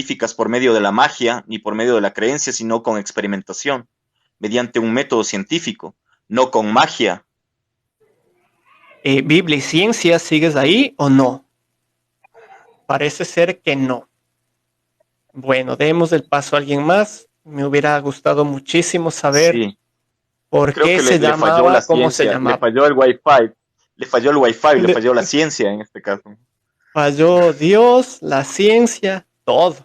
científicas por medio de la magia ni por medio de la creencia, sino con experimentación, mediante un método científico, no con magia. Biblia y ciencia, ¿sigues ahí o no? Parece ser que no. Bueno, demos el paso a alguien más. Me hubiera gustado muchísimo saber Sí, por creo qué que se le falló la llamaba, cómo se ciencia, le llamaba. falló el wifi, le Le falló la ciencia en este caso. falló Dios, la ciencia, todo.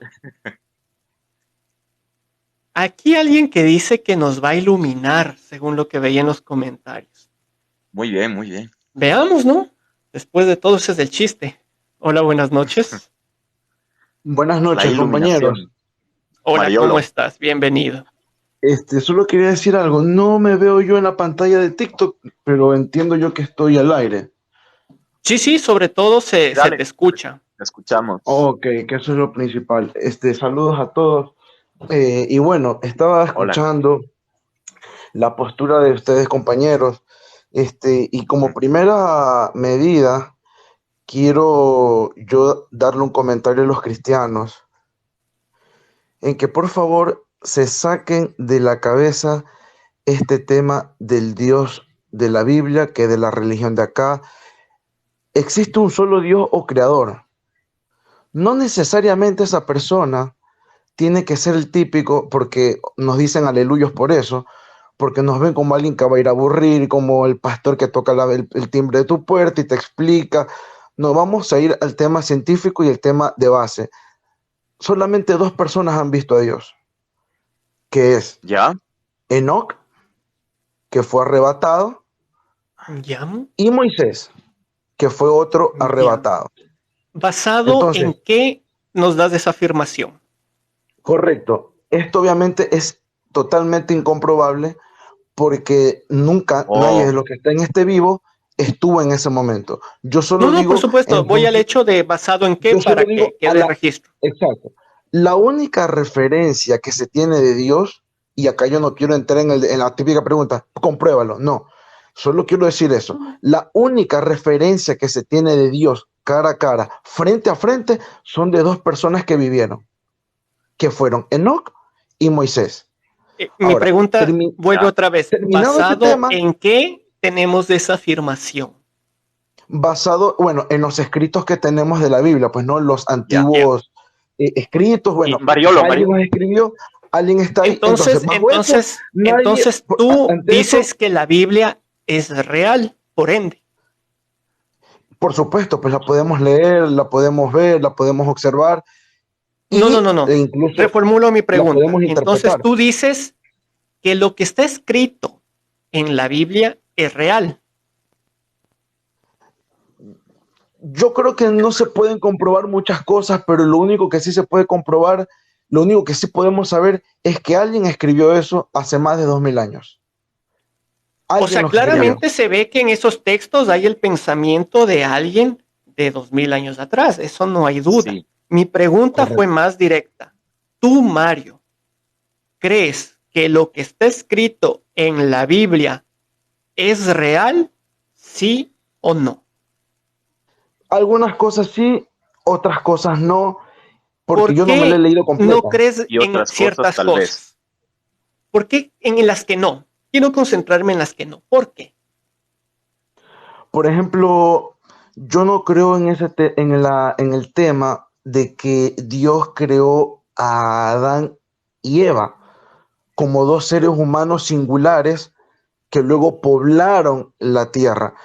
Aquí alguien que dice que nos va a iluminar, según lo que veía en los comentarios. Muy bien, muy bien. Veamos, ¿no? Después de todo, ese es el chiste. Hola, buenas noches. Buenas La noches, compañeros. iluminación. Hola, ¿cómo Mariolo. estás? Bienvenido. Solo quería decir algo. No me veo yo en la pantalla de TikTok, pero entiendo yo que estoy al aire. Sí, sí, sobre todo se Dale, te escucha. te escuchamos. Ok, que eso es lo principal. Saludos a todos. Y bueno, estaba Hola. escuchando la postura de ustedes, compañeros. Y como Ujú. primera medida, quiero yo darle un comentario a los cristianos en que por favor se saquen de la cabeza este tema del Dios de la Biblia, que de la religión de acá. Existe un solo Dios o creador. No necesariamente esa persona tiene que ser el típico, porque nos dicen aleluyos por eso, porque nos ven como alguien que va a ir a aburrir, como el pastor que toca el timbre de tu puerta y te explica. No, vamos a ir al tema científico y el tema de base. Solamente dos personas han visto a Dios, que es ¿Ya? Enoc, que fue arrebatado, ¿Ya? y Moisés, que fue otro ¿Ya? arrebatado. ¿Basado Entonces, en qué nos das esa afirmación? correcto, esto obviamente es totalmente incomprobable porque nunca nadie de Oh, los que está en este vivo estuvo en ese momento. Yo No, solo no, por digo, supuesto. en Voy al función, hecho de basado en qué yo solo para digo que a quede la, registro. exacto, la única referencia que se tiene de Dios, y acá yo no quiero entrar en la típica pregunta, compruébalo, no, solo quiero decir eso, la única referencia que se tiene de Dios cara a cara, frente a frente, son de dos personas que vivieron, que fueron Enoc y Moisés. Mi Ahora, pregunta vuelve ya. otra vez. terminado ese ¿Basado tema, en qué tenemos esa afirmación? basado, bueno, en los escritos que tenemos de la Biblia, pues no los Ya. Ya. antiguos escritos, Y bueno, Mariolo, alguien los escribió, alguien está ahí, entonces Entonces, bajo eso, entonces, nadie, entonces tú ante eso, dices que la Biblia es real, por ende. por supuesto, pues la podemos leer, la podemos ver, la podemos observar No, no, y no, no. incluso Reformulo mi la pregunta. podemos Entonces interpretar. tú dices que lo que está escrito en la Biblia es real. Yo creo que no se pueden comprobar muchas cosas, pero lo único que sí se puede comprobar, lo único que sí podemos saber es que alguien escribió eso hace más de 2000 años. O Alguien sea, lo escribió. claramente se ve que en esos textos hay el pensamiento de alguien de 2000 años atrás. Eso no hay duda. sí. Mi pregunta fue Correcto. más directa. Tú, Mario, ¿crees que lo que está escrito en la Biblia es real? ¿Sí o no? Algunas cosas sí, otras cosas no, porque ¿Por yo no me la he qué leído no completa. crees Y en otras cosas ciertas tal vez. cosas? ¿Por qué en las que no? Quiero concentrarme en las que no. ¿Por qué? Por ejemplo, yo no creo en el tema de que Dios creó a Adán y Eva como dos seres humanos singulares que luego poblaron la tierra.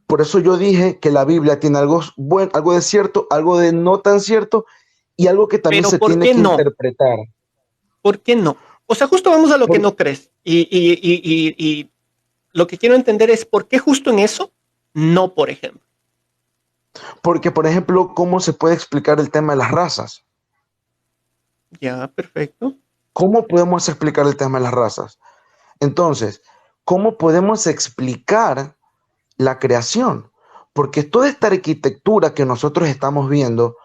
Por eso yo dije que la Biblia tiene algo bueno, algo de cierto, algo de no tan cierto y algo que también Pero se ¿por tiene qué que no? interpretar. ¿Por qué no? O sea, justo vamos a lo que Por- no crees. Y lo que quiero entender es por qué justo en eso, no, por ejemplo. Porque, por ejemplo, ¿cómo se puede explicar el tema de las razas? Ya, perfecto. ¿Cómo podemos explicar el tema de las razas? Entonces, ¿cómo podemos explicar la creación? Porque toda esta arquitectura que nosotros estamos viendo,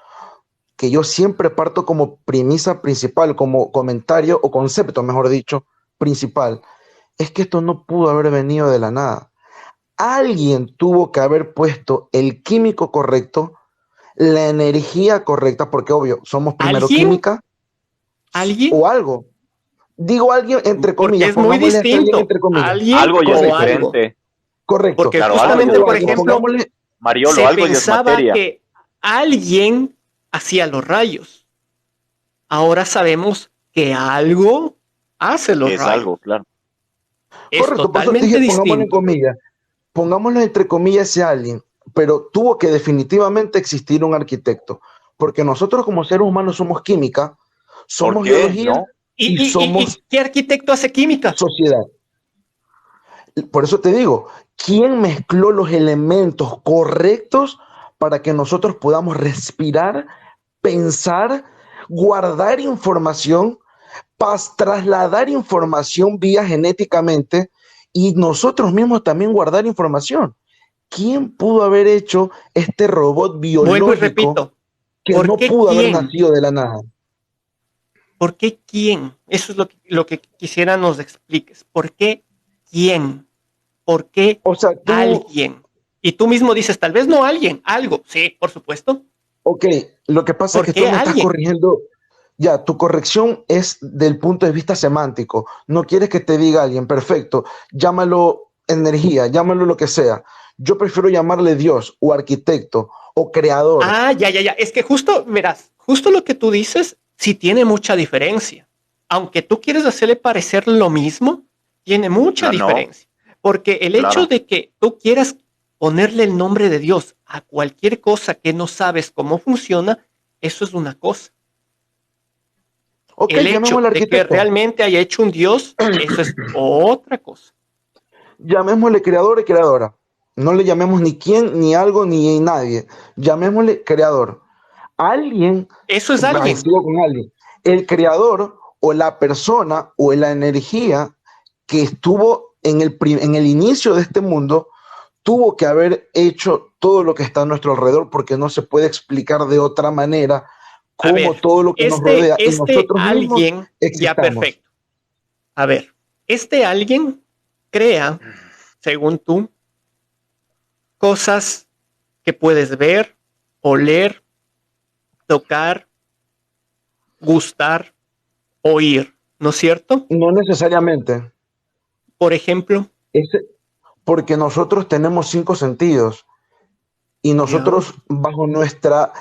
que yo siempre parto como premisa principal, como comentario o concepto, mejor dicho, principal, es que esto no pudo haber venido de la nada. Alguien tuvo que haber puesto el químico correcto, la energía correcta, porque obvio, somos primero ¿Alguien? química. ¿Alguien? o algo. Digo alguien entre Porque comillas, es muy pongámosle a ese alguien distinto. entre comillas. Alguien Algo ya es o algo. diferente. Correcto. Porque Claro, justamente, algo por ya es ejemplo, pongámosle, Mariolo, se algo ya es pensaba materia. que alguien hacía los rayos. Ahora sabemos que algo hace los Que es rayos. algo, claro. Es correcto, por eso te totalmente dije, pongámosle en distinto. comillas. Pongámosle entre comillas ese alguien, pero tuvo que definitivamente existir un arquitecto, porque nosotros como seres humanos somos química, ¿Por somos qué? biología ¿No? y somos ¿Y qué arquitecto hace química? sociedad. Por eso te digo, ¿quién mezcló los elementos correctos para que nosotros podamos respirar, pensar, guardar información, trasladar información vía genéticamente y nosotros mismos también guardar información? ¿Quién pudo haber hecho este robot Vuelvo y biológico repito, que ¿por no qué pudo haber quién? nacido de la nada? ¿Por qué quién? Eso es lo que quisiera nos expliques. ¿Por qué quién? ¿Por qué O sea, alguien? Y tú mismo dices, tal vez no alguien, algo. Sí, por supuesto. ok, lo que pasa es ¿Por que tú qué me estás alguien? corrigiendo. Ya, tu corrección es del punto de vista semántico. No quieres que te diga alguien, perfecto, llámalo energía, llámalo lo que sea. Yo prefiero llamarle Dios o arquitecto o creador. Ah, ya. Es que justo, verás, justo lo que tú dices sí tiene mucha diferencia. Aunque tú quieres hacerle parecer lo mismo, tiene mucha No, diferencia. Porque el hecho claro. de que tú quieras ponerle el nombre de Dios a cualquier cosa que no sabes cómo funciona, eso es una cosa. Ok, El hecho llamémosle de que arquitecto, realmente haya hecho un Dios, eso es otra cosa. llamémosle creador y creadora. No le llamemos ni quién, ni algo, ni nadie. Llamémosle creador. Alguien, Eso es alguien. sigo con alguien, el creador o la persona o la energía que estuvo en el inicio de este mundo tuvo que haber hecho todo lo que está a nuestro alrededor porque no se puede explicar de otra manera A cómo ver, todo lo que nos rodea y este nosotros mismos alguien, ya existamos. perfecto. A ver, este alguien crea, según tú, cosas que puedes ver, oler, tocar, gustar, oír, ¿no es cierto? No necesariamente, Por ejemplo, es porque nosotros tenemos 5 sentidos y ya, nosotros bajo nuestra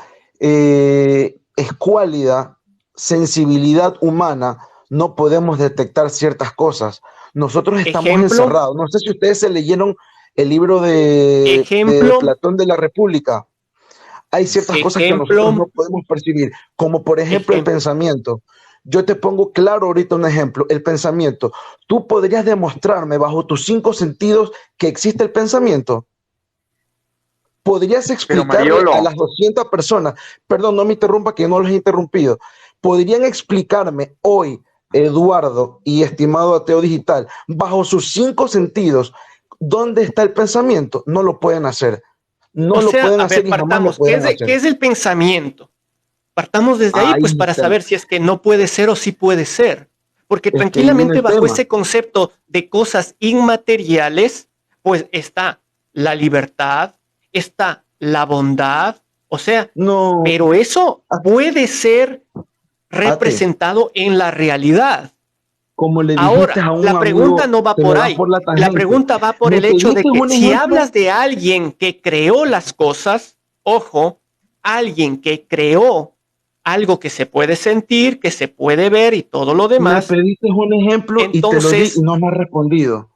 escuálida sensibilidad humana no podemos detectar ciertas cosas. Nosotros estamos ejemplo, encerrados. No sé si ustedes se leyeron el libro de ejemplo, Platón de la República. Hay ciertas cosas que nosotros no ejemplo, podemos percibir, como por ejemplo el ejemplo. pensamiento. Yo te pongo claro ahorita un ejemplo, el pensamiento. ¿Tú podrías demostrarme bajo tus 5 sentidos que existe el pensamiento? ¿Podrías Pero explicarle a Mariolo, las 200 personas, perdón, no me interrumpa que no los he interrumpido, podrían explicarme hoy, Eduardo y estimado ateo digital, bajo sus 5 sentidos, dónde está el pensamiento? No lo pueden hacer. O No lo sea, pueden a hacer ver, y jamás lo partamos. ¿Qué pueden hacer. qué es el pensamiento? Partamos desde ahí, pues Ahí para está, saber si es que no puede ser o sí puede ser. Porque es que ahí viene tranquilamente el bajo tema. ese concepto de cosas inmateriales, pues está la libertad, está la bondad, o sea, No, pero eso puede ser ate, representado en la realidad. como le dijiste Ahora, a un la pregunta amigo, no va te me por vas ahí. por la La tangente. pregunta va por Me el hecho de pediste que un si ejemplo. hablas de alguien que creó las cosas, ojo, alguien que creó algo que se puede sentir, que se puede ver y todo lo Me demás, pediste un ejemplo y te lo di y entonces, no me has respondido.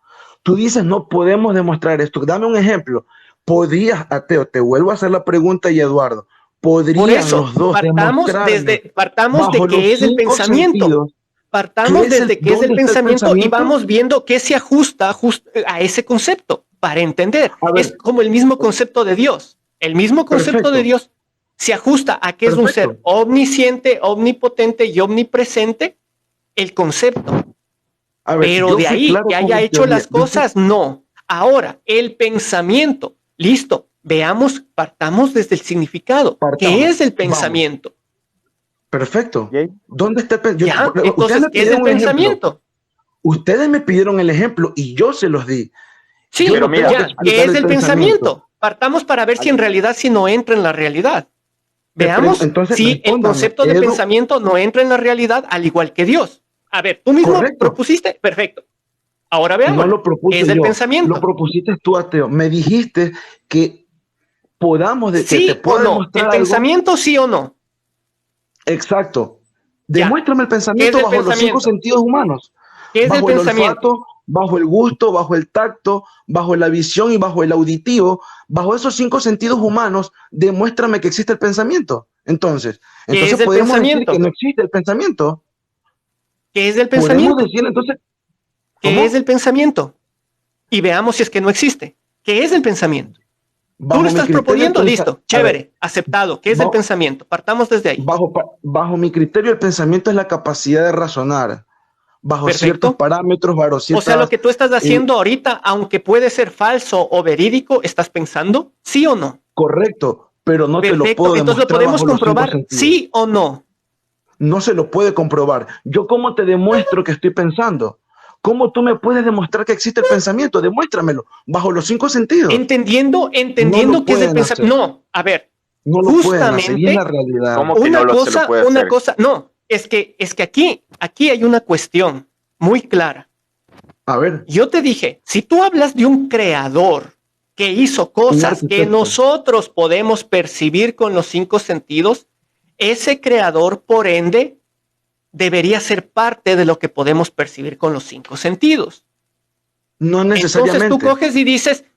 Tú dices, no podemos demostrar esto. Dame un ejemplo. ¿Podrías, ateo, te vuelvo a hacer la pregunta y Eduardo, por podrían eso, los dos demostrarme partamos de bajo qué los es el cinco pensamiento. sentidos Partamos desde qué es el dónde está el pensamiento y pensamiento? vamos viendo qué se ajusta a ese concepto para entender. A ver, Es como el mismo concepto de Dios. El mismo concepto de perfecto, Dios se ajusta a que es un ser perfecto. omnisciente, omnipotente y omnipresente, el concepto. A ver, Pero yo de fui ahí claro que con haya mi hecho teoría. las cosas, no. Ahora, el pensamiento, listo, veamos, partamos desde el significado. ¿Qué Partamos, es el vamos. pensamiento? Perfecto. ¿qué? ¿Dónde está Ya, ustedes entonces, me ¿qué es el pidieron un ejemplo. pensamiento? Ustedes me pidieron el ejemplo y yo se los di. Yo Pero Sí, no tengo mira, que ya, ¿qué explicar es el el pensamiento. pensamiento? Partamos para ver si en realidad si no entra en la realidad. Veamos Entonces, si el respóndame, concepto de Edu. pensamiento no entra en la realidad al igual que Dios. A ver, tú mismo Correcto. propusiste, perfecto. Ahora veamos, No lo ¿qué propuse es el yo, lo pensamiento? propusiste tú, ateo. Me dijiste que que te ¿Sí o pueda no? ¿El demostrar algo. pensamiento sí o no? Exacto. Ya. Demuéstrame el ¿Qué es pensamiento el bajo los 5 pensamiento? sentidos humanos. ¿Qué es el Bajo el pensamiento? olfato, bajo el gusto, bajo el tacto, bajo la visión y bajo el auditivo. Bajo esos 5 sentidos humanos, demuéstrame que existe el pensamiento. Entonces, ¿Qué es entonces el podemos decir que pensamiento? no existe el pensamiento. ¿Qué es el Podemos pensamiento? decir entonces, ¿Qué es el ¿cómo? pensamiento? Y veamos si es que no existe. ¿Qué es el pensamiento? Tú lo Bajo mi estás criterio, proponiendo, listo, a ver, chévere, aceptado. ¿Qué es el bajo, pensamiento? Partamos desde ahí. bajo mi criterio, el pensamiento es la capacidad de razonar bajo ciertos Perfecto. parámetros, bajo O sea, lo ciertas... que tú estás eh, haciendo ahorita, aunque puede ser falso o verídico, ¿estás pensando? ¿Sí o no? correcto, pero no te lo Perfecto. puedo Entonces lo demostrar podemos bajo los 5 comprobar, sentidos. ¿sí o no? No se lo puede comprobar. ¿Yo cómo te demuestro que estoy pensando? ¿Cómo tú me puedes demostrar que existe el pensamiento? Demuéstramelo bajo los 5 sentidos. No lo Entendiendo qué es el pueden hacer. pensamiento. No, a ver, No lo pueden hacer. Y es la justamente realidad. ¿Cómo que no se lo puede una hacer? cosa, no, es que aquí hay una cuestión muy clara. A ver, Yo te dije, si tú hablas de un creador que hizo un cosas que arquitecto. nosotros podemos percibir con los 5 sentidos, ese creador, por ende, debería ser parte de lo que podemos percibir con los 5 sentidos. No Entonces tú necesariamente. coges y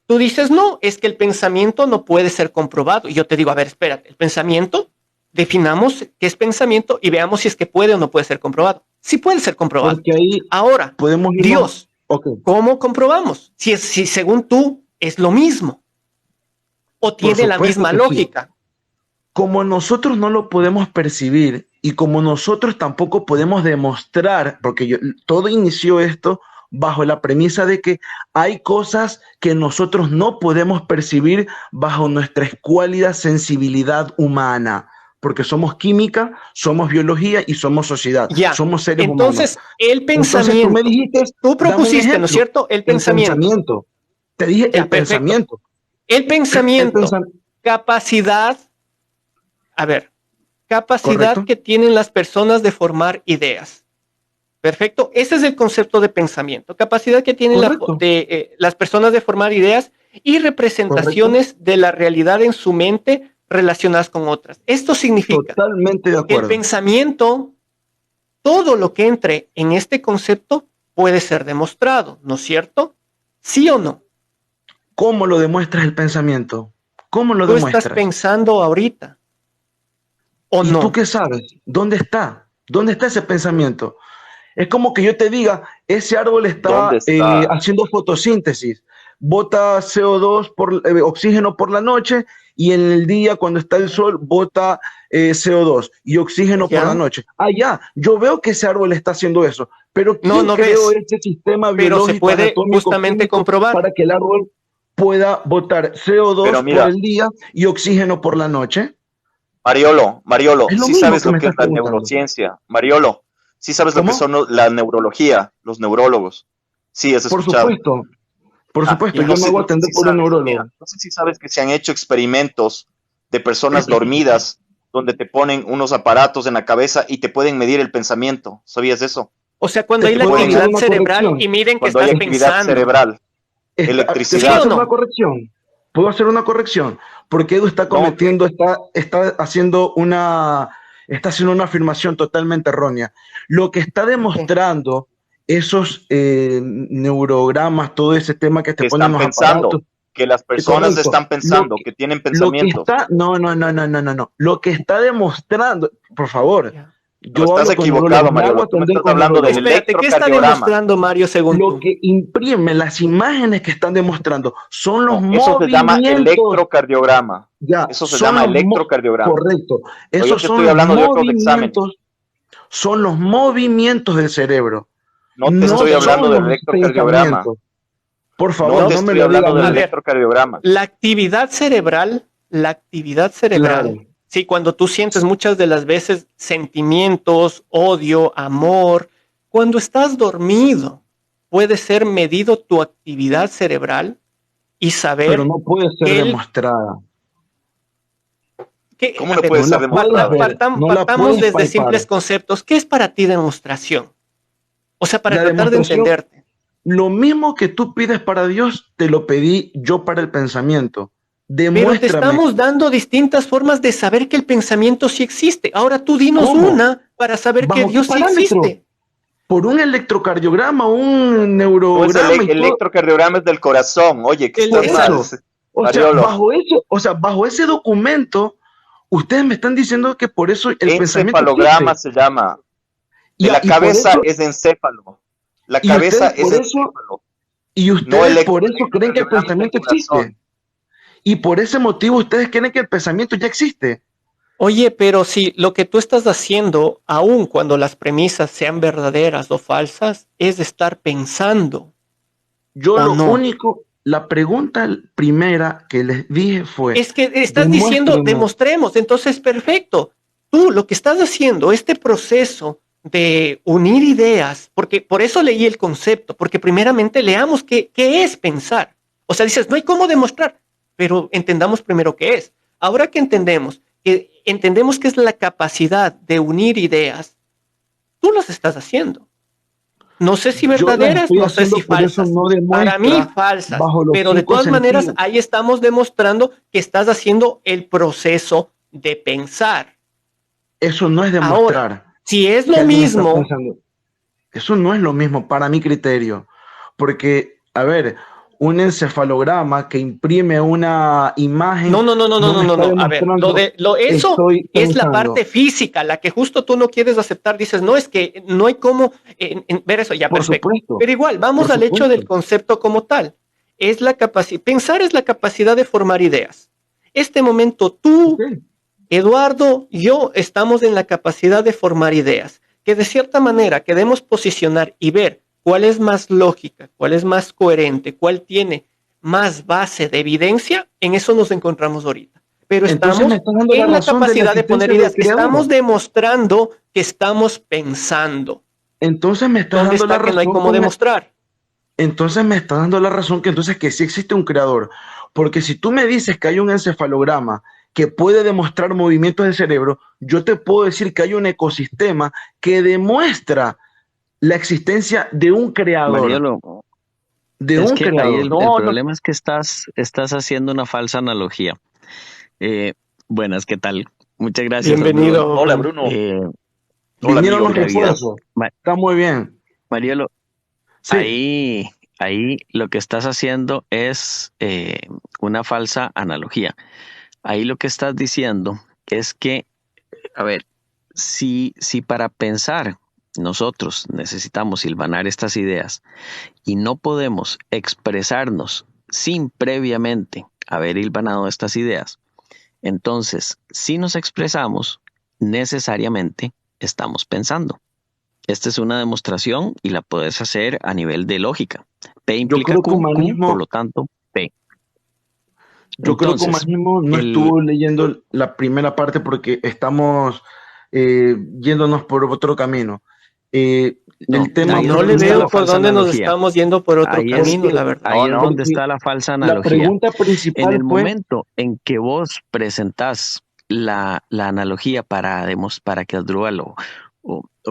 tú dices, no, es que el pensamiento no puede ser comprobado. Y yo te digo, a ver, espérate, el pensamiento, definamos qué es pensamiento y veamos si es que puede o no puede ser comprobado. Sí puede ser comprobado. Porque ahí Ahora, podemos irnos. Dios, Ok, ¿cómo comprobamos? Si según tú es lo mismo o por tiene la supuesto misma que sí. lógica. Como nosotros no lo podemos percibir y como nosotros tampoco podemos demostrar, porque todo inició esto bajo la premisa de que hay cosas que nosotros no podemos percibir bajo nuestra escuálida sensibilidad humana, porque somos química, somos biología y somos sociedad, Ya, somos seres humanos. entonces el Entonces tú me pensamiento, dijiste, tú dame un propusiste, ¿no es ejemplo, cierto? El el pensamiento. pensamiento. Te dije Ya, el perfecto. pensamiento. El El pensamiento, pensamiento, capacidad, a ver, capacidad ¿correcto? que tienen las personas de formar ideas. Perfecto. Ese es el concepto de pensamiento. Capacidad que tienen Correcto, las personas de formar ideas y correcto. representaciones de la realidad en su mente relacionadas con otras. Esto significa Totalmente de que el acuerdo. pensamiento, todo lo que entre en este concepto puede ser demostrado, ¿no es cierto? ¿Sí o no? ¿Cómo lo demuestras el pensamiento? ¿Cómo lo Tú estás demuestras? pensando ahorita o ¿Y tú no. qué sabes? ¿Dónde está? ¿Dónde está ese pensamiento? Es como que yo te diga, ese árbol ¿Dónde está está? haciendo fotosíntesis, bota CO2 oxígeno por la noche y en el día cuando está el sol bota CO2 y oxígeno por la ¿Ya? noche. Ah, ya, yo veo que ese árbol está haciendo eso, pero No, ¿quién no creó ves, este sistema pero se biológico, puede anatómico, justamente químico comprobar. para que el árbol pueda botar Pero CO2 por mira, el día y oxígeno por la noche? Mariolo, Es lo sí mismo sabes que lo me que es estás la preguntando. neurociencia. Mariolo, sí sabes lo que ¿Cómo? son la neurología, los neurólogos. Sí, has Por escuchado. supuesto, por Ah, supuesto, ya yo me hago no sé atender si por un sabes, mira, neurólogo. no sé si sabes que se han hecho experimentos de personas dormidas donde te ponen unos aparatos en la cabeza y te pueden medir el pensamiento. ¿Sabías eso? O sea, cuando Te hay la Te puedo hacer pueden, actividad una cerebral corrección. y miren que cuando hay estás actividad pensando, cerebral, Te ¿sí puedo electricidad, o hacer una no? corrección. Puedo hacer una corrección. Porque Edu está no, cometiendo, está haciendo una afirmación totalmente errónea. Lo que está Ok. demostrando esos neurogramas, todo ese tema que te que ponen están los aparatos, pensando, que las personas correcto. están pensando, que tienen Lo que pensamientos. está, no, no, no, no, no, no, no. Lo que está demostrando, por favor, Ya. No, yo estás hablo con neurólogos, equivocado, me hago Mariolo. Tú me atender estás con hablando del neurólogos. Espérate, ¿qué está electrocardiograma. demostrando Mario según Lo tú? que imprime, las imágenes que están demostrando, son los No, eso se llama movimientos, electrocardiograma. ya, Eso se llama electrocardiograma. correcto, O yo esos te son estoy los hablando de otros exámenes. movimientos del cerebro, No te no Ok, estoy hablando son del los electrocardiograma. pensamientos. Por No favor, te no, no me estoy lo diga a hablando del a mí. ver, electrocardiograma. la actividad Claro, cerebral, sí, cuando tú sientes muchas de las veces sentimientos, odio, amor, cuando estás dormido, puede ser medido tu actividad cerebral y pero saber no puede ser que el demostrada. ¿Cómo A no ver, puede No ser la puedes demostrado? ver, no la partamos puedes desde palpar. simples conceptos. ¿Qué es para ti demostración? O sea, para La tratar de demostración, entenderte. lo mismo que tú pides para Dios, te lo pedí yo para el pensamiento. Pero te Demuéstrame estamos dando distintas formas de saber que el pensamiento sí existe. Ahora tú dinos cómo, una para saber que bajo qué Dios sí parámetro, existe. por un electrocardiograma, un No es neurograma y todo. electrocardiogramas del corazón. Oye, que Por estás mal, eso, o sea, Mariolo. bajo ese documento, ustedes me están diciendo que por eso el pensamiento Encefalograma existe. se llama. Y, La y por cabeza eso, es encéfalo. La y cabeza ustedes es por eso, encéfalo, y no ustedes por eso creen que el electrocardiogramas del pensamiento existe. corazón. Y por ese motivo ustedes creen que el pensamiento ya existe. Oye, pero si lo que tú estás haciendo, aun cuando las premisas sean verdaderas o falsas, es estar pensando Yo o lo no. único, la pregunta primera que les dije fue, Es que estás diciendo, demuéstrenme. demostremos, entonces perfecto. Tú lo que estás haciendo, este proceso de unir ideas, porque por eso leí el concepto, porque primeramente leamos qué es pensar. O sea, dices, no hay cómo demostrar, pero entendamos primero qué es. Ahora que entendemos que es la capacidad de unir ideas, tú las estás haciendo. No sé si Yo las verdaderas, estoy no sé si haciendo, por eso falsas. no Para mí demuestra falsas, bajo los pero de cinco todas maneras sentidos. ahí estamos demostrando que estás haciendo el proceso de pensar. Eso no es Ahora, demostrar si es que lo alguien está mismo, pensando. Eso no es lo mismo para mi criterio. Porque, a ver, un encefalograma que imprime una no, imagen no, no, no, no, no no, me no, está no. A ver, demostrando eso estoy es la parte pensando. física, la que justo tú no quieres aceptar. Dices, no, es que no hay cómo ver eso, ya Por perfecto. supuesto, Pero igual, vamos por al hecho supuesto. del concepto como tal. Es la capacidad, pensar es la capacidad de formar ideas. Este momento Ok. tú, Eduardo, yo estamos en la capacidad de formar ideas, que de cierta manera queremos posicionar y ver cuál es más lógica, cuál es más coherente, cuál tiene más base de evidencia, en eso nos encontramos ahorita. Pero Entonces me estamos estás dando la en la razón de la capacidad de poner existencia del ideas, estamos creador. demostrando que estamos pensando. Entonces me estás ¿Dónde dando la está que no hay razón cómo con demostrar? entonces me estás dando la razón que entonces que sí existe un creador. Porque si tú me dices que hay un encefalograma que puede demostrar movimientos del cerebro, yo te puedo decir que hay un ecosistema que demuestra la existencia de un creador, Marielo, de es un que ahí creador. el No, no, problema es que estás haciendo una falsa analogía. Eh, Buenas, ¿qué tal? Muchas gracias, Asdrúbal. Bienvenido, hola Bruno. Bruno, Eh, hola Vinieron amigo, los ¿cómo Pura vida. estás? refuerzos. Está muy bien. Marielo, Sí, ahí lo que estás haciendo es una falsa analogía. Ahí lo que estás diciendo es que, a ver, si para pensar nosotros necesitamos hilvanar estas ideas y no podemos expresarnos sin previamente haber hilvanado estas ideas, entonces, si nos expresamos, necesariamente estamos pensando. Esta es una demostración y la puedes hacer a nivel de lógica. P yo implica creo que Q, por lo humanismo, tanto, P. yo creo que Entonces, humanismo no el, estuvo leyendo la primera parte porque estamos yéndonos por otro camino. no, El tema ahí es No fue donde le está veo la primero por falsa dónde nos analogía. estamos yendo por otro Ahí es, camino, la porque, verdad. No, ahí es no, donde porque está la falsa la analogía. pregunta En principal el fue, momento en que vos presentás la analogía para que Asdrúbal o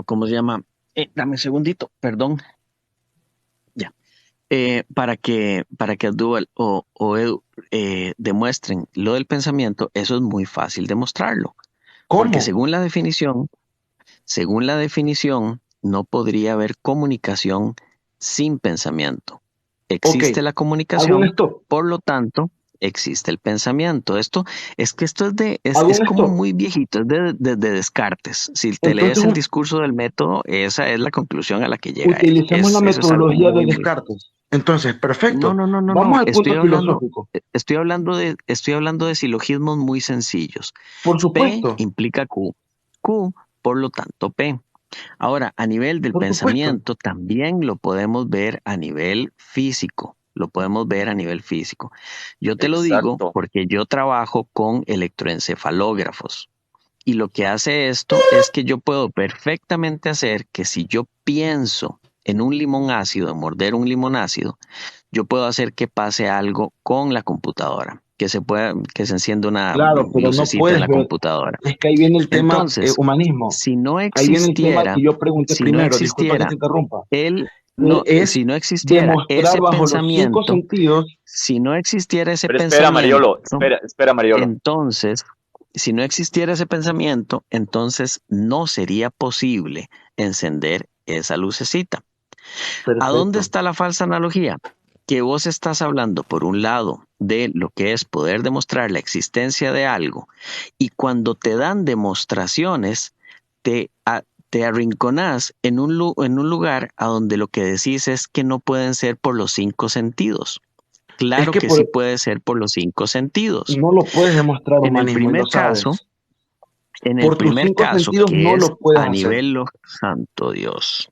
¿cómo se llama? Dame un segundito, perdón, ya. Para que Asdrúbal o Edu demuestren lo del pensamiento, eso es muy fácil demostrarlo. Porque ¿cómo? según la definición, no podría haber comunicación sin pensamiento. Ok, Existe la hago un comunicación, stop, por lo tanto, existe el pensamiento. Esto hago es un como stop. muy viejito, es de Descartes. Si te Entonces lees el discurso del método, esa es la conclusión a la que llega él. utilicemos la Eso es algo metodología de muy, muy. Descartes. Entonces, No, perfecto. no, no, no, Vamos no. al punto filosófico. Estoy hablando de silogismos muy sencillos. Por P supuesto, implica Q. Q, por lo tanto, P. Ahora, a nivel del por supuesto. pensamiento, también lo podemos ver a nivel físico. Lo podemos ver a nivel físico. Yo te lo digo exacto. porque yo trabajo con electroencefalógrafos. Y lo que hace esto es que yo puedo perfectamente hacer que si yo pienso en un limón ácido, en morder un limón ácido, yo puedo hacer que pase algo con la computadora. que que se encienda una Claro, pero no lucecita en puedes la ver. computadora. Es que ahí viene el tema Entonces, humanismo. si no Ahí viene el tema existiera, que yo pregunté si no primero, disculpa que existiera te interrumpa. el, Que no, es si no existiera demostrar ese bajo los 5 pensamiento, sentidos. si no existiera ese Pero espera, pensamiento, Mariolo, espera, Mariolo. entonces, si no existiera ese pensamiento, entonces no sería posible encender esa lucecita. ¿A dónde Perfecto. está la falsa analogía? Que vos estás hablando, por un lado, de lo que es poder demostrar la existencia de algo, y cuando te dan demostraciones, te arrinconás en en un lugar a donde lo que decís es que no pueden ser por los 5 sentidos. Es Claro que que sí puede ser por los 5 sentidos. no lo puedes demostrar En el humanismo y lo primer sabes. caso, en el Por tus primer 5 caso, sentidos que no es lo puedes a hacer. nivel santo Dios.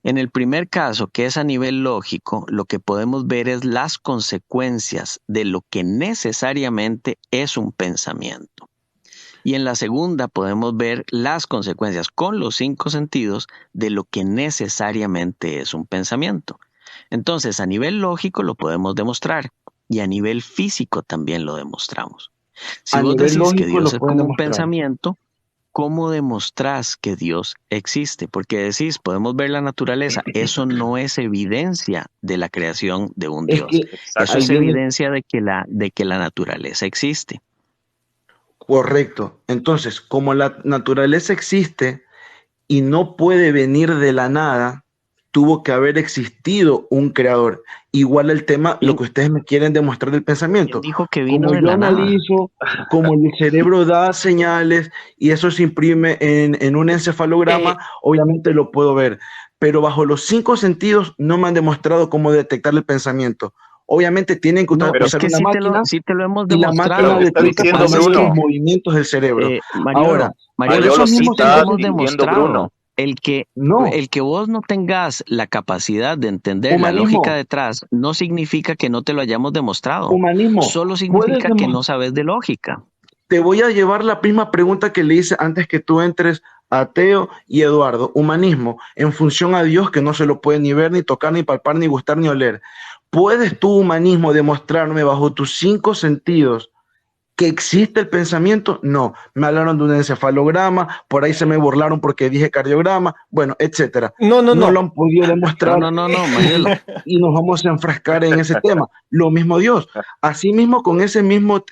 En el primer caso, que es a nivel lógico, lo que podemos ver es las consecuencias de lo que necesariamente es un pensamiento. Y en la segunda podemos ver las consecuencias con los 5 sentidos de lo que necesariamente es un pensamiento. Entonces, a nivel lógico lo podemos demostrar y a nivel físico también lo demostramos. Si A vos nivel decís que lógico Dios lo es pueden como un demostrar. pensamiento, ¿cómo demostrás que Dios existe? Porque decís, podemos ver la naturaleza. Eso no es evidencia de la creación de un Es Dios. que Eso Exacto. ahí es viene evidencia de que la naturaleza existe. correcto. Entonces, como la naturaleza existe y no puede venir de la nada, tuvo que haber existido un creador. Igual el tema, lo ¿Quién, que ustedes me quieren demostrar del quién pensamiento. dijo que vino Como de yo la nada? analizo, como el cerebro da señales y eso se imprime en un encefalograma, obviamente lo puedo ver. Pero bajo los 5 sentidos no me han demostrado cómo detectar el pensamiento. Obviamente tienen que No, es usar que una máquina sí te lo hemos y la Pero máquina demostrado. te está Lo que detecta por diciendo pasa es medio de los que, Bruno. movimientos del cerebro. Ahora, por Mariolo, esos Mariolo, te sí mismos te lo está 5 hemos sentidos, diciendo demostrado. Bruno. no, El que vos no tengas la capacidad de entender la lógica humanismo, detrás no significa que no te lo hayamos demostrado. humanismo, Solo puedes significa que demostrar. no sabes de lógica. Te voy a llevar la misma pregunta que le hice antes que tú entres a Teo y Eduardo. Humanismo, en función a Dios que no se lo puede ni ver, ni tocar, ni palpar, ni gustar, ni oler. ¿Puedes tú, humanismo, demostrarme bajo tus 5 sentidos que existe el pensamiento? No. Me hablaron de un encefalograma, por ahí se me burlaron porque dije cardiograma, bueno, etcétera. No, no, No no. lo han podido demostrar No, Mariolo. y nos vamos a enfrascar en ese tema. Lo mismo Dios. Asimismo, con ese mismo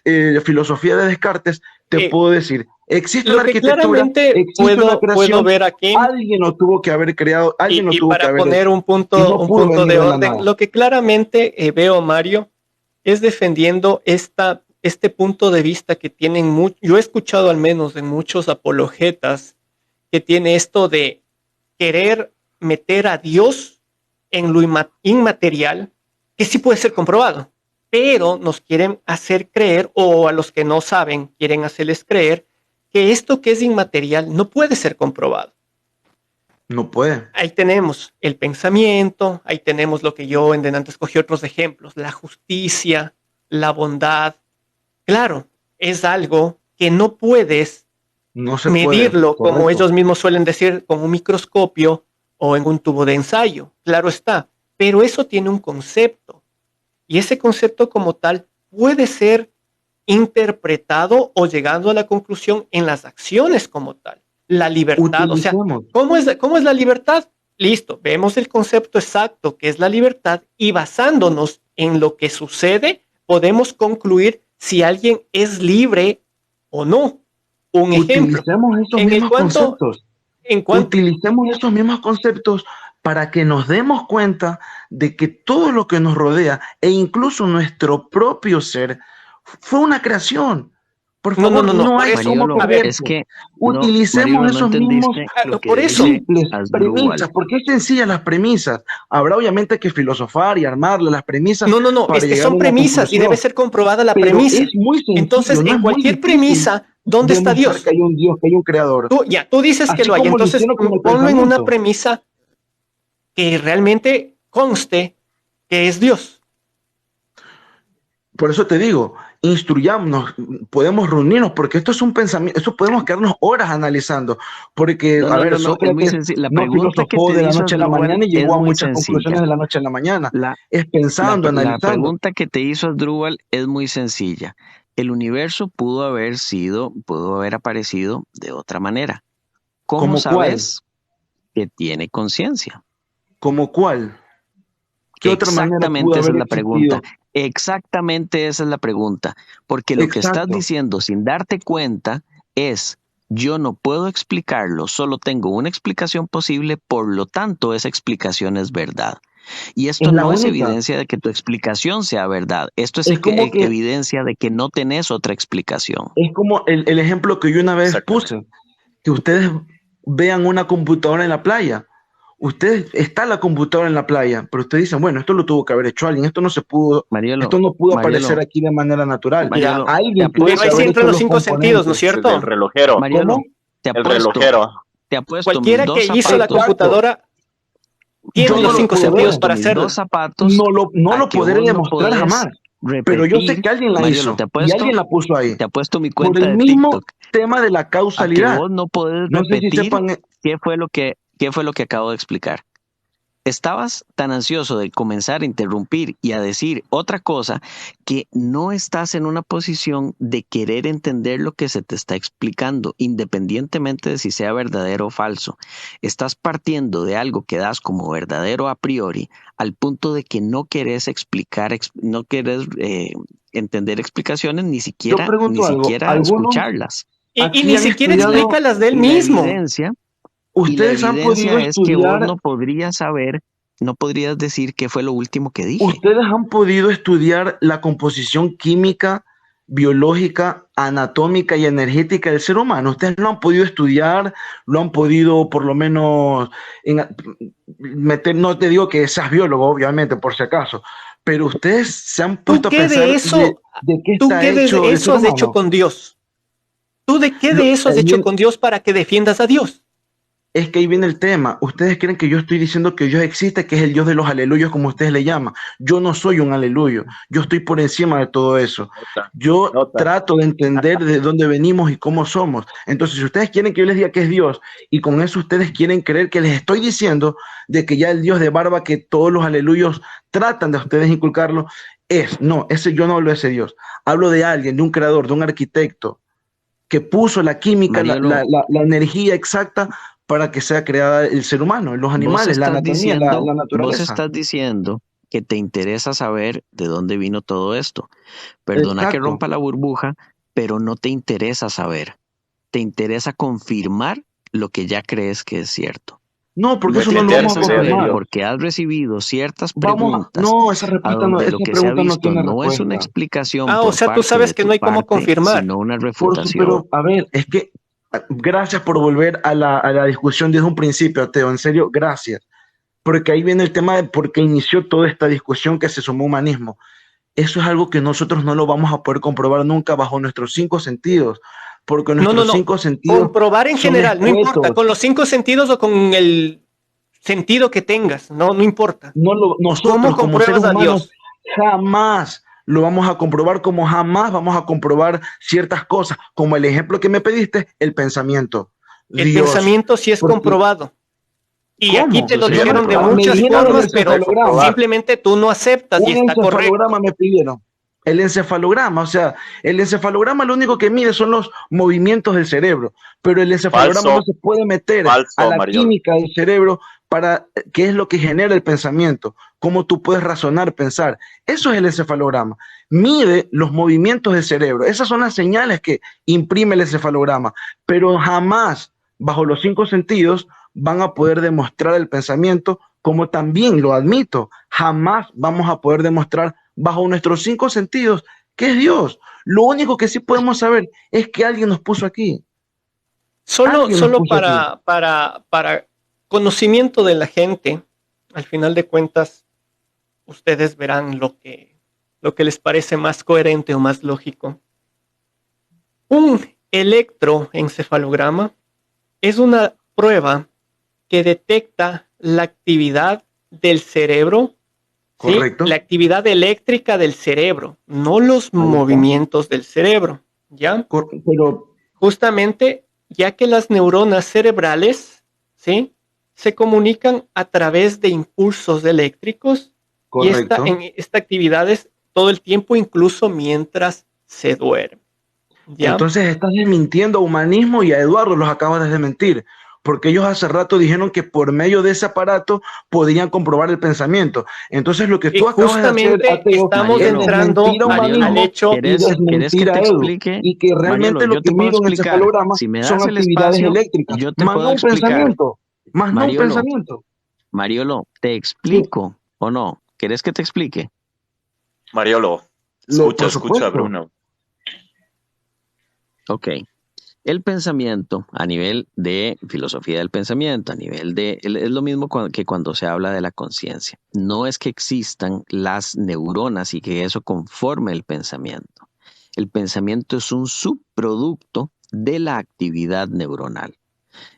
filosofía de Descartes, te Eh, puedo decir, existe una lo que arquitectura, claramente existe una puedo creación, ver aquí, alguien lo tuvo que haber creado, alguien lo y tuvo que para haber poner hecho, y no un pudo punto venir de de la orden, nada. lo que claramente veo, Mario, es defendiendo este punto de vista que tienen yo he escuchado al menos en muchos apologetas, que tiene esto de querer meter a Dios en lo inmaterial, que sí puede ser comprobado, pero nos quieren hacer creer, o a los que no saben, quieren hacerles creer que esto que es inmaterial no puede ser comprobado. No puede. Ahí tenemos el pensamiento, ahí tenemos lo que yo en delante escogí otros ejemplos, la justicia, la bondad. Claro, es algo que no puedes No se puede, medirlo, como correcto. ellos mismos suelen decir, con un microscopio o en un tubo de ensayo. Claro está, pero eso tiene un concepto y ese concepto como tal puede ser interpretado o llegando a la conclusión en las acciones como tal. La libertad, o sea, Utilicemos. cómo es la libertad? Listo, vemos el concepto exacto que es la libertad y basándonos en lo que sucede, podemos concluir si alguien es libre o no. Un ejemplo, Utilicemos esos en el mismos cuanto, conceptos. en cuanto, Utilicemos esos mismos conceptos para que nos demos cuenta de que todo lo que nos rodea e incluso nuestro propio ser fue una creación. Por favor, no por hay eso, cómo Mariolo, a ver, es perderse. que Utilicemos Mariolo, no esos mismos entendiste lo que por eso, dice simples Asdrúbal. premisas, porque es sencilla las premisas. Habrá obviamente que filosofar y armarlas, las premisas, no, para es que llegar a son una premisas y debe conclusión. ser comprobada la Pero es premisa. muy Entonces, sencillo, no en es muy cualquier difícil premisa, ¿dónde está demostrar que Dios? hay un Dios, que hay un creador. Tú dices que Así lo hay, como lo entonces hicieron con el ponlo en una pensamiento. premisa que realmente conste que es Dios. Por eso te digo, instruyámonos, podemos reunirnos, porque esto es un pensamiento, eso podemos quedarnos horas analizando, porque, No, a no, ver, no, no, es muy Sócrates sencillo. La no pregunta que filosofó te de la hizo noche a la Asdrúbal mañana y es llegó a muy muchas sencilla. conclusiones de la noche a la mañana, La, es la, pensando, la analizando. pregunta que te hizo Asdrúbal es muy sencilla. El universo pudo haber aparecido de otra manera. ¿Cómo ¿Como cuál? sabes que tiene conciencia? ¿Como cuál? ¿Qué otra manera pudo Exactamente esa haber es la pregunta. existido? Exactamente esa es la pregunta. Porque lo que estás Exacto. diciendo sin darte cuenta es, yo no puedo explicarlo, solo tengo una explicación posible, por lo tanto esa explicación es verdad. Y Es esto la no es única. evidencia de que tu explicación sea verdad. Esto es Es como que, evidencia de que no tenés otra explicación. es como el ejemplo que yo una vez Exactamente. puse, que ustedes vean una computadora en la playa. Ustedes, está la computadora en la playa, pero ustedes dicen, bueno, esto lo tuvo que haber hecho alguien, Marielo, esto no pudo aparecer Marielo, aquí de manera natural. Ya. Marielo, te Alguien tuvo Pero que ahí sí apuesto, haber entran hecho los los cinco sentidos, ¿no es componentes. Es el cierto? relojero, ¿Cómo? Marielo, te el apuesto, relojero. mis Cualquiera que dos hizo la zapatos, Exacto. computadora tiene Yo no los lo cinco te puedo sentidos ver, apuesto para mis dos hacerlo. zapatos no a lo que podré vos no demostrar jamás, podés pero yo sé repetir. que alguien la Marielo, hizo y alguien la puso ahí te apuesto mi por cuenta el de mismo TikTok tema de la a que causalidad. vos no podés No sé si repetir sepan, qué fue lo que acabo de explicar. Estabas tan ansioso de comenzar a interrumpir y a decir otra cosa que no estás en una posición de querer entender lo que se te está explicando, independientemente de si sea verdadero o falso. Estás partiendo de algo que das como verdadero a priori, al punto de que no querés explicar, no querés entender explicaciones, yo ni pregunto algo, siquiera ¿algunos escucharlas. Y aquí ni han siquiera Y la, explica estudiado, las de él y la mismo. evidencia y la ustedes han podido evidencia es que vos estudiar, no podrías saber, no podrías decir qué fue lo último que dije. ustedes han podido estudiar la composición química, biológica, anatómica y energética del ser humano? Ustedes lo han podido estudiar, lo han podido por lo menos meter, no te digo que seas biólogo, obviamente, por si acaso, pero ustedes se han ¿Tú puesto a qué pensar de eso, de qué tú está qué hecho de el eso ser has hecho humano. con Dios? ¿Tú de qué de eso has Ahí hecho viene, con Dios para que defiendas a Dios? es que ahí viene el tema. Ustedes creen que yo estoy diciendo que Dios existe, que es el Dios de los aleluyos, como ustedes le llaman. Yo no soy un aleluyo. Yo estoy por encima de todo eso. Nota, Yo nota. trato de entender de dónde venimos y cómo somos. Entonces, si ustedes quieren que yo les diga que es Dios y con eso ustedes quieren creer que les estoy diciendo de que ya el Dios de barba que todos los aleluyos tratan de ustedes inculcarlo, no, ese yo no hablo de ese Dios. Hablo de alguien, de un creador, de un arquitecto que puso la química, Marielo, la energía exacta para que sea creada el ser humano, los animales, la anatomía, la vos naturaleza. estás diciendo que te interesa saber de dónde vino todo esto. Perdona que Exacto. rompa la burbuja, pero no te interesa saber. Te interesa confirmar lo que ya crees que es cierto. No, porque No eso te no lo vamos Meter a interesa sea de saber confirmar. Dios. porque has recibido ciertas preguntas No, esa a respuesta no, donde lo esa que se ha pregunta no visto tiene no es una respuesta. explicación Ah, o por sea, tú parte sabes de que tu no hay cómo parte, confirmar. sino una refutación. Pero, a ver, es que gracias por volver a la discusión desde un principio, Teo, en serio, gracias. Porque ahí viene el tema de por qué inició toda esta discusión que se sumó humanismo. Eso es algo que nosotros no lo vamos a poder comprobar nunca bajo nuestros cinco sentidos, porque No, no, nuestros no. cinco sentidos Comprobar en son general, no importa, escuetos. con los cinco sentidos o con el sentido que tengas, no, no importa. ¿Cómo Nosotros como seres compruebas a humanos Dios? jamás lo vamos a comprobar, como jamás vamos a comprobar ciertas cosas, como el ejemplo que me pediste, el pensamiento. El Dios, pensamiento sí es porque comprobado. Y aquí ¿cómo? te lo Eso ya dijeron de comprobado. Me muchas dijeron el formas, Se puede pero encefalograma. comprobar. simplemente tú no aceptas y Un está encefalograma correcto. me pidieron. El encefalograma, o sea, el encefalograma lo único que mide son los movimientos del cerebro, pero el encefalograma no Falso, se puede meter a falso, la Mariolo. química del cerebro para qué es lo que genera el pensamiento, cómo tú puedes razonar, pensar. Eso es el encefalograma. Mide los movimientos del cerebro. Esas son las señales que imprime el encefalograma, pero jamás bajo los cinco sentidos van a poder demostrar el pensamiento, como también lo admito, jamás vamos a poder demostrar bajo nuestros cinco sentidos que es Dios. Lo único que sí podemos saber es que alguien nos puso aquí. Alguien nos Solo puso aquí. para conocimiento de la gente, al final de cuentas, ustedes verán lo que les parece más coherente o más lógico. Un electroencefalograma es una prueba que detecta la actividad del cerebro ¿sí? Correcto. La actividad eléctrica del cerebro, no los Ahí está. movimientos del cerebro, ¿ya? Pero, Justamente, ya que las neuronas cerebrales, ¿sí? Se comunican a través de impulsos eléctricos y correcto. esta actividad es todo el tiempo, incluso mientras se duerme, ¿ya? Entonces estás desmintiendo a Humanismo y a Eduardo los acabas de desmentir, porque ellos hace rato dijeron que por medio de ese aparato podían comprobar el pensamiento. Entonces lo que Y tú acabas de hacer, justamente ateo, estamos es Mariolo, entrando desmentir a al Humanismo hecho. y ¿quieres que desmentir te a Edu, explique? y que Mariolo, realmente lo yo te que puedo miro en el explicar. encefalograma Si me son das el actividades espacio, eléctricas, yo te más puedo no un explicar. pensamiento, más no un Mariolo, pensamiento. Mariolo, ¿te Sí, explico o no? ¿Quieres que te explique? Mariolo, por escucha, supuesto. Bruno. Ok. El pensamiento a nivel de filosofía del pensamiento, a nivel de... Es lo mismo que cuando se habla de la conciencia. No es que existan las neuronas y que eso conforme el pensamiento. El pensamiento es un subproducto de la actividad neuronal.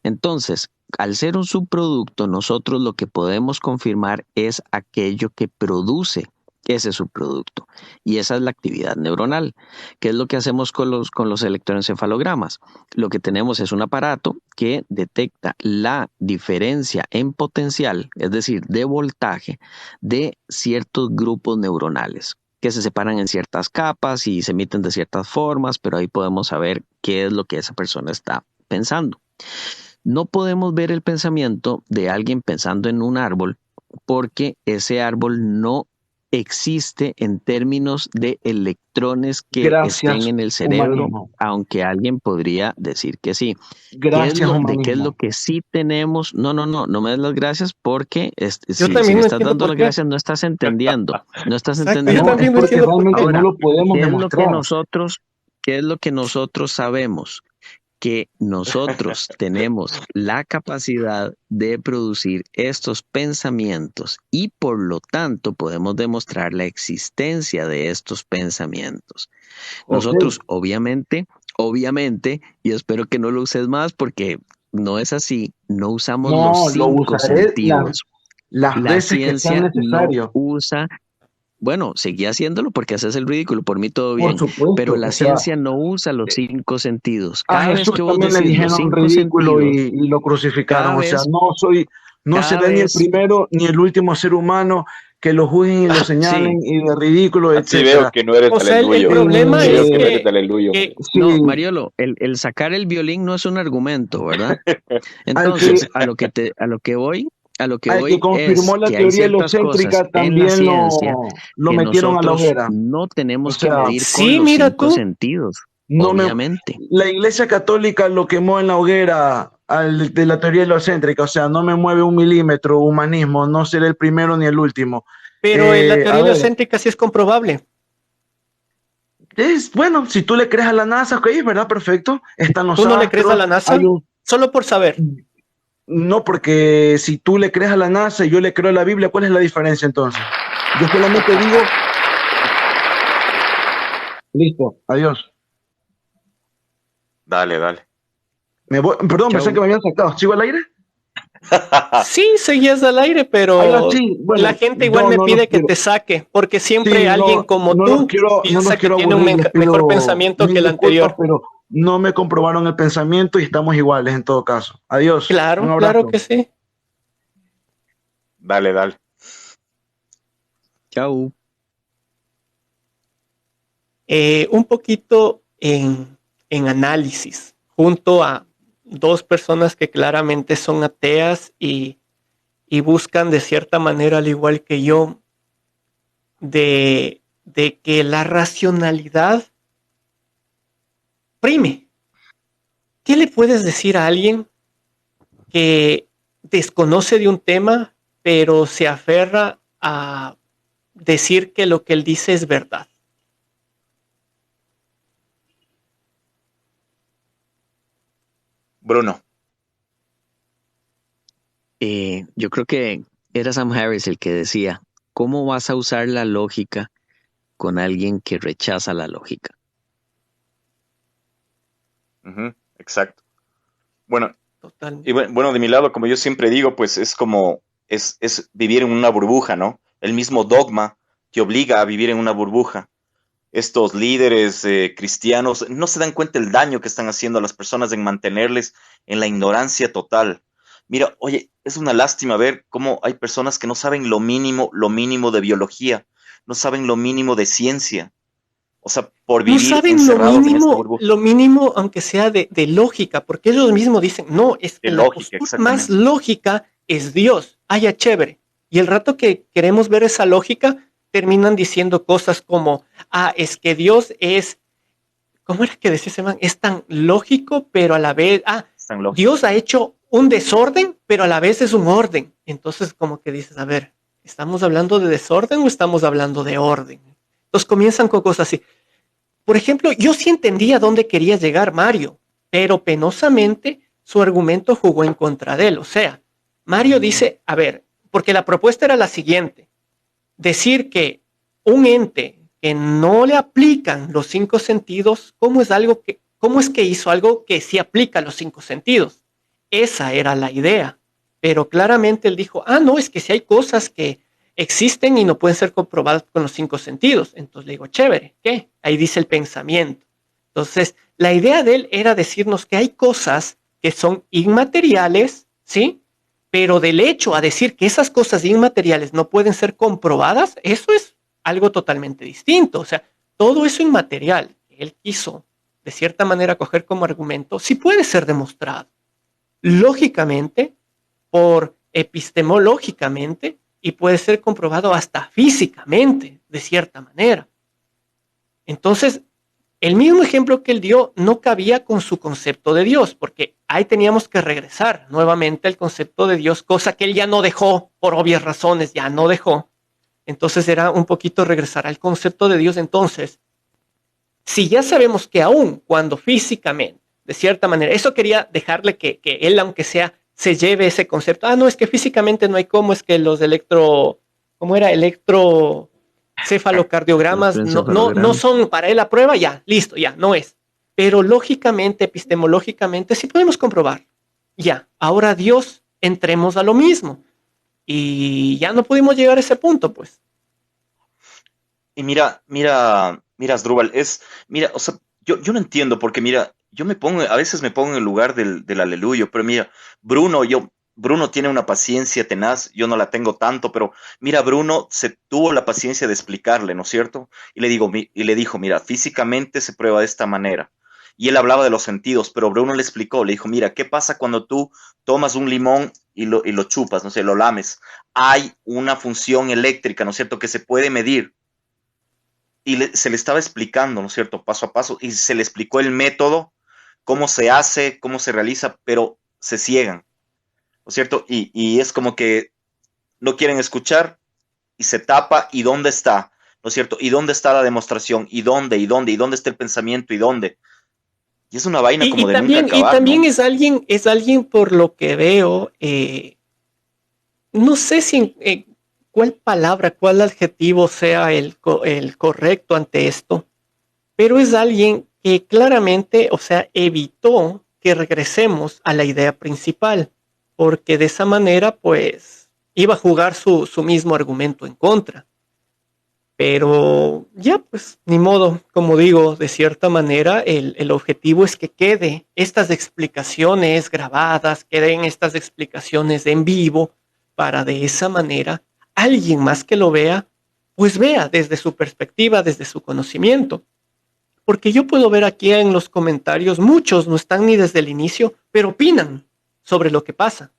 Entonces, al ser un subproducto, nosotros lo que podemos confirmar es aquello que produce ese subproducto. Y esa es la actividad neuronal. ¿Qué es lo que hacemos con los electroencefalogramas? Lo que tenemos es un aparato que detecta la diferencia en potencial, es decir, de voltaje, de ciertos grupos neuronales que se separan en ciertas capas y se emiten de ciertas formas, pero ahí podemos saber qué es lo que esa persona está pensando. No podemos ver el pensamiento de alguien pensando en un árbol porque ese árbol no existe en términos de electrones que estén Gracias, en el cerebro, Humanismo. aunque alguien podría decir que sí. Gracias, ¿Qué es lo Humanismo. que sí tenemos? No me des las gracias porque Yo si también me no estás entiendo dando por las qué. gracias no estás entendiendo, no estás Exacto, yo No, entendiendo. es también no porque entiendo por qué. realmente no Ahora, lo podemos ¿qué es lo que demostrar. nosotros sabemos? Que nosotros tenemos la capacidad de producir estos pensamientos y por lo tanto podemos demostrar la existencia de estos pensamientos. Ok. Nosotros obviamente, y espero que no lo uses más porque no es así, no usamos los No, lo 5 usaré sentidos. las La veces que sean ciencia no necesario. usa. Bueno, seguí haciéndolo porque haces el ridículo, por mí todo Por bien, pero supuesto. la O sea, ciencia no usa los 5 sentidos. a Cada vez que Jesús vos también le decís los dijeron 5 ridículo sentidos, y lo crucificaron. cada O sea, vez, no cada seré ni el vez, primero ni el último ser humano que lo juzguen y lo sí, señalen y de ridículo, Así veo etcétera. que no eres O sea, el aleluyo. problema Así veo es que no Eh, eres aleluyo. no, sí, Mariolo, el sacar el violín no es un argumento, ¿verdad? al que, Entonces, a lo que al que voy es confirmó la que hay teoría ciertas cosas helocéntrica en la también ciencia lo que metieron a la nosotros hoguera. no O tenemos que sea, medir con sí, los mira 5 tú. sentidos, no me, obviamente. la Iglesia Católica lo quemó en la hoguera de la teoría helocéntrica, o sea, no me mueve un milímetro humanismo, no seré el primero ni el último. Pero la teoría A ver, heliocéntrica sí es comprobable. es bueno, si tú le crees a la NASA, ok, ¿verdad? Perfecto. Están los ¿Tú no le crees a la astros, hay NASA? un... Solo por saber. No, porque si tú le crees a la NASA y yo le creo a la Biblia, ¿cuál es la diferencia entonces? Yo solamente digo, listo, adiós. Dale, dale. Perdón, pensé Chau. que me habían sacado. ¿Sigo al aire? Sí, seguías al aire, Ah, ya, pero sí, la bueno, gente igual no, me no los pide que quiero. te saque, porque siempre Sí, alguien no, como tú no los piensa que quiero tiene un aburrir, les mejor pido pensamiento que mil el disculpas, anterior. pero no me comprobaron el pensamiento y estamos iguales en todo caso. Adiós, un Claro, claro abrazo. que sí. Dale, dale. Chau. Un poquito en análisis, junto a dos personas que claramente son ateas y buscan de cierta manera, al igual que yo, de que la racionalidad prime. ¿Qué le puedes decir a alguien que desconoce de un tema, pero se aferra a decir que lo que él dice es verdad? Bruno. Yo creo que era Sam Harris el que decía, ¿cómo vas a usar la lógica con alguien que rechaza la lógica? Ujú, exacto. Bueno, y Totalmente. bueno, de mi lado, como yo siempre digo, pues es como, es vivir en una burbuja, ¿no? El mismo dogma te obliga a vivir en una burbuja. Estos líderes cristianos no se dan cuenta del daño que están haciendo a las personas en mantenerles en la ignorancia total. Mira, oye, es una lástima ver cómo hay personas que no saben lo mínimo de biología, no saben lo mínimo de ciencia. O sea, por No vivir saben encerrados en esta burbuja lo mínimo, aunque sea de lógica, porque ellos mismos dicen, no, es de que la lógica, postura más exactamente. lógica es Dios. Ah, ya chévere. Y el rato que queremos ver esa lógica, terminan diciendo cosas como, ah, es que Dios es, ¿cómo era que decía ese man? Es tan lógico, pero a la vez, ah, Es tan lógico. Dios ha hecho un desorden, pero a la vez es un orden. Entonces, como que dices, a ver, ¿estamos hablando de desorden o estamos hablando de orden? Entonces comienzan con cosas así. Por ejemplo, yo sí entendía dónde quería llegar Mario, pero penosamente su argumento jugó en contra de él. O sea, Mario dice, a ver, porque la propuesta era la siguiente, decir que un ente que no le aplican los cinco sentidos, cómo es que hizo algo que sí aplica los cinco sentidos? Esa era la idea. Pero claramente él dijo, ah, no, es que si hay cosas que existen y no pueden ser comprobadas con los cinco sentidos. Entonces le digo, chévere, ¿qué? Ahí dice el pensamiento. Entonces, la idea de él era decirnos que hay cosas que son inmateriales, ¿sí? Pero del hecho a decir que esas cosas inmateriales no pueden ser comprobadas, eso es algo totalmente distinto. O sea, todo eso inmaterial que él quiso de cierta manera coger como argumento, sí puede ser demostrado lógicamente, por epistemológicamente, y puede ser comprobado hasta físicamente, de cierta manera. Entonces, el mismo ejemplo que él dio no cabía con su concepto de Dios, porque ahí teníamos que regresar nuevamente al concepto de Dios, cosa que él ya no dejó, por obvias razones, ya no dejó. Entonces era un poquito regresar al concepto de Dios. Entonces, si ya sabemos que aún cuando físicamente, de cierta manera, eso quería dejarle que él, aunque sea, se lleve ese concepto. Ah, no, es que físicamente no hay cómo, es que los ¿cómo era? Electrocefalocardiogramas no Electroencefalograma. son para él la prueba, ya, listo, ya, no es. Pero lógicamente, epistemológicamente, sí podemos comprobar. Ya, ahora Dios, entremos a lo mismo. Y ya no pudimos llegar a ese punto, pues. Y mira, Asdrúbal, mira, o sea, yo no entiendo, porque mira, a veces me pongo en el lugar del aleluyo, pero mira, Bruno tiene una paciencia tenaz, yo no la tengo tanto, pero mira, Bruno se tuvo la paciencia de explicarle, ¿no es cierto? Y le dijo, mira, físicamente se prueba de esta manera. Y él hablaba de los sentidos, pero Bruno le explicó, le dijo, mira, ¿qué pasa cuando tú tomas un limón y lo chupas, no sé, lo lames? Hay una función eléctrica, ¿no es cierto?, que se puede medir y se le estaba explicando, ¿no es cierto?, paso a paso, y se le explicó el método, cómo se hace, cómo se realiza, pero se ciegan, ¿no es cierto? Y es como que no quieren escuchar y se tapa, ¿y dónde está? ¿No es cierto? ¿Y dónde está la demostración? ¿Y dónde? ¿Y dónde? ¿Y dónde está el pensamiento? ¿Y dónde? Y es una vaina como de nunca Y acabar, también ¿no? es alguien por lo que veo, no sé si cuál palabra, cuál adjetivo sea el correcto ante esto, pero es alguien que claramente, o sea, evitó que regresemos a la idea principal, porque de esa manera, pues, iba a jugar su mismo argumento en contra. Pero ya, pues, ni modo, como digo, de cierta manera, el objetivo es que quede estas explicaciones grabadas, queden estas explicaciones en vivo, para de esa manera alguien más que lo vea, pues vea desde su perspectiva, desde su conocimiento. Porque yo puedo ver aquí en los comentarios, muchos no están ni desde el inicio, pero opinan sobre lo que pasa.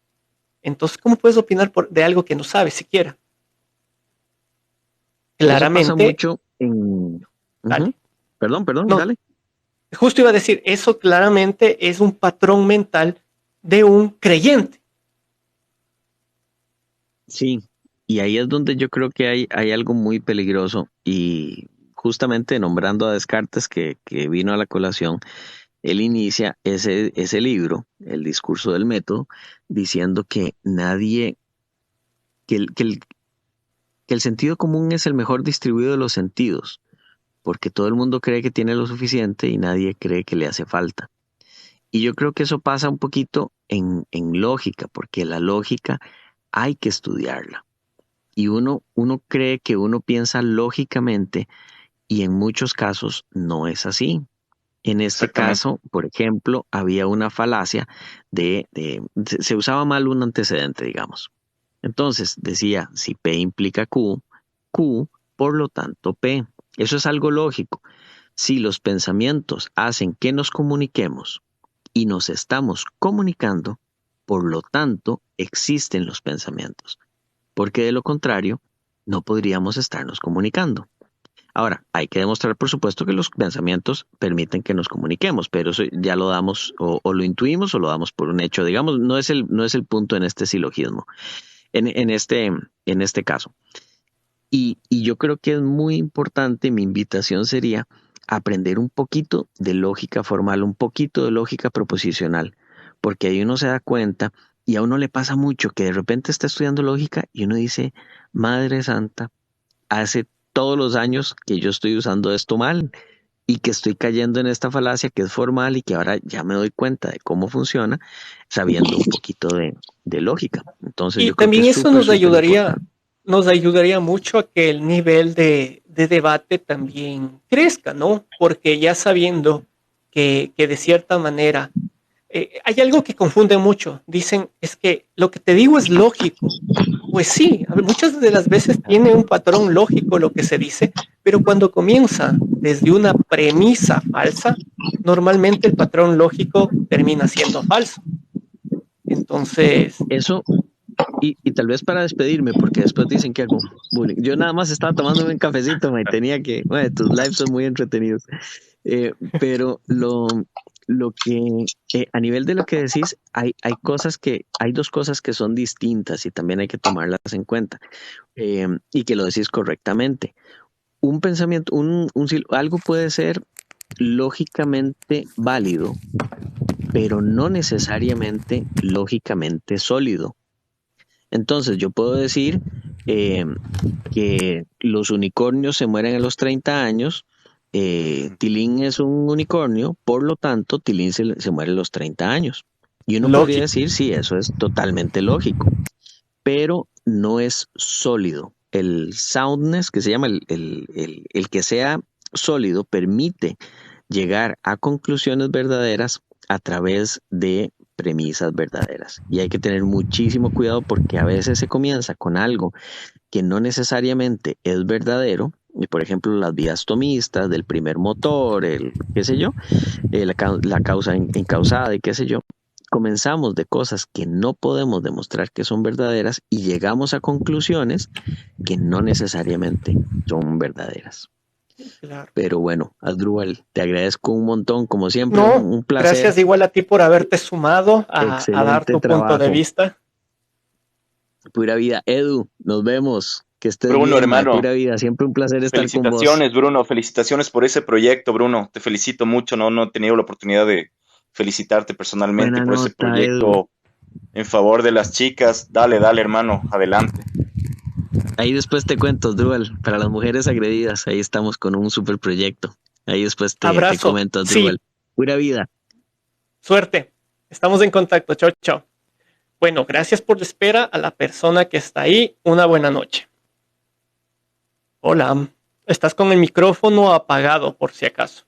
Entonces, ¿cómo puedes opinar de algo que no sabes siquiera? Eso pasa Claramente, mucho en... dale. Ujú. Perdón, No, dale. justo iba a decir, eso claramente es un patrón mental de un creyente. Sí, y ahí es donde yo creo que hay algo muy peligroso y justamente nombrando a Descartes que vino a la colación, él inicia ese libro, El discurso del método, diciendo que nadie, que que el sentido común es el mejor distribuido de los sentidos, porque todo el mundo cree que tiene lo suficiente y nadie cree que le hace falta. Y yo creo que eso pasa un poquito en lógica, porque la lógica hay que estudiarla. y uno cree que uno piensa lógicamente y en muchos casos no es así. En este Exactamente. caso, por ejemplo, había una falacia se usaba mal un antecedente, digamos. Entonces decía, si P implica Q, por lo tanto P. Eso es algo lógico. Si los pensamientos hacen que nos comuniquemos y nos estamos comunicando, por lo tanto existen los pensamientos, porque de lo contrario no podríamos estarnos comunicando. Ahora, hay que demostrar, por supuesto, que los pensamientos permiten que nos comuniquemos, pero eso ya lo damos o lo intuimos o lo damos por un hecho. Digamos, no es el punto en este silogismo, en este caso. Y yo creo que es muy importante, mi invitación sería aprender un poquito de lógica formal, un poquito de lógica proposicional, porque ahí uno se da cuenta y a uno le pasa mucho que de repente está estudiando lógica y uno dice, Madre Santa, hace todos los años que yo estoy usando esto mal y que estoy cayendo en esta falacia que es formal y que ahora ya me doy cuenta de cómo funciona, sabiendo un poquito de lógica. Entonces Y yo creo que también es eso súper, súper importante. nos ayudaría mucho a que el nivel de debate también crezca, ¿no? Porque ya sabiendo que de cierta manera hay algo que confunde mucho. Dicen, es que lo que te digo es lógico. Pues sí, a ver, muchas de las veces tiene un patrón lógico lo que se dice, pero cuando comienza desde una premisa falsa, normalmente el patrón lógico termina siendo falso. Entonces, Eso, y tal vez para despedirme, porque después dicen que hago bullying. Yo nada más estaba tomándome un cafecito, me tenía que, bueno, tus lives son muy entretenidos. Pero lo que, a nivel de lo que decís, hay dos cosas que son distintas y también hay que tomarlas en cuenta, y que lo decís correctamente. Un pensamiento, algo puede ser lógicamente válido, pero no necesariamente lógicamente sólido. Entonces yo puedo decir eh, que los unicornios se mueren a los 30 años. Tilín es un unicornio, por lo tanto, Tilín se muere a los 30 años. Y uno podría lógico. decir, sí, eso es totalmente lógico, pero no es sólido. El soundness, que se llama el que sea sólido, permite llegar a conclusiones verdaderas a través de premisas verdaderas. Y hay que tener muchísimo cuidado porque a veces se comienza con algo que no necesariamente es verdadero. Y por ejemplo, las vías tomistas del primer motor, el qué sé yo, la causa encausada y qué sé yo. Comenzamos de cosas que no podemos demostrar que son verdaderas y llegamos a conclusiones que no necesariamente son verdaderas. Claro. Pero bueno, Asdrúbal, te agradezco un montón, como siempre, un, No, un placer. gracias igual a ti por haberte sumado a dar Excelente tu punto de trabajo. vista. Pura vida. Edu, nos vemos. Que estés Bruno, bien, mae. hermano, Pura vida. Siempre un placer estar con vos. felicitaciones, Bruno, felicitaciones por ese proyecto, Bruno. Te felicito mucho, no he tenido la oportunidad de felicitarte personalmente Buena por ese nota, Edu. proyecto en favor de las chicas. Dale, dale, hermano, adelante. Ahí después te cuento, Asdrúbal. Para las mujeres agredidas, ahí estamos con un super proyecto. Ahí después te Abrazo. comento, Sí, Asdrúbal. Pura vida. suerte. Estamos en contacto. Chao, chao. Bueno, gracias por la espera a la persona que está ahí. Una buena noche. Hola. Estás con el micrófono apagado por si acaso.